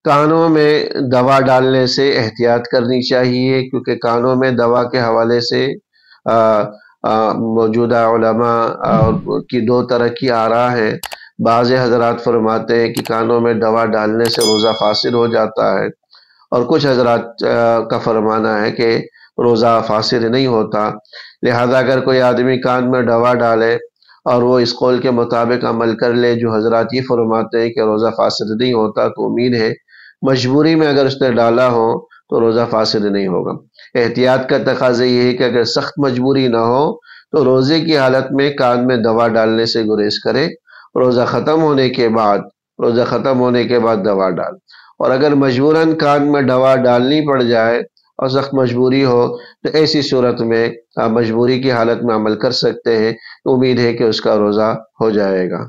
کانوں میں دوا ڈالنے سے احتیاط کرنی چاہیے، کیونکہ کانوں میں دوا کے حوالے سے آ، موجودہ علماء کی دو طرح کی آراء ہے۔ بعض حضرات فرماتے ہیں کہ کانوں میں دوا ڈالنے سے روزہ فاسد ہو جاتا ہے، اور کچھ حضرات کا فرمانا ہے کہ روزہ فاسد نہیں ہوتا۔ لہذا اگر کوئی آدمی کان میں دوا ڈالے اور وہ اس قول کے مطابق عمل کر لے جو حضرات یہ فرماتے ہیں کہ روزہ فاسد نہیں ہوتا، تو امید ہے مجبوری میں اگر اس نے ڈالا ہو تو روزہ فاسد نہیں ہوگا۔ احتیاط کا تقاضا یہ ہے کہ اگر سخت مجبوری نہ ہو تو روزے کی حالت میں کان میں دوا ڈالنے سے گریز کرے، روزہ ختم ہونے کے بعد دوا ڈال۔ اور اگر مجبوراً کان میں دوا ڈالنی پڑ جائے اور سخت مجبوری ہو تو ایسی صورت میں آپ مجبوری کی حالت میں عمل کر سکتے ہیں، امید ہے کہ اس کا روزہ ہو جائے گا۔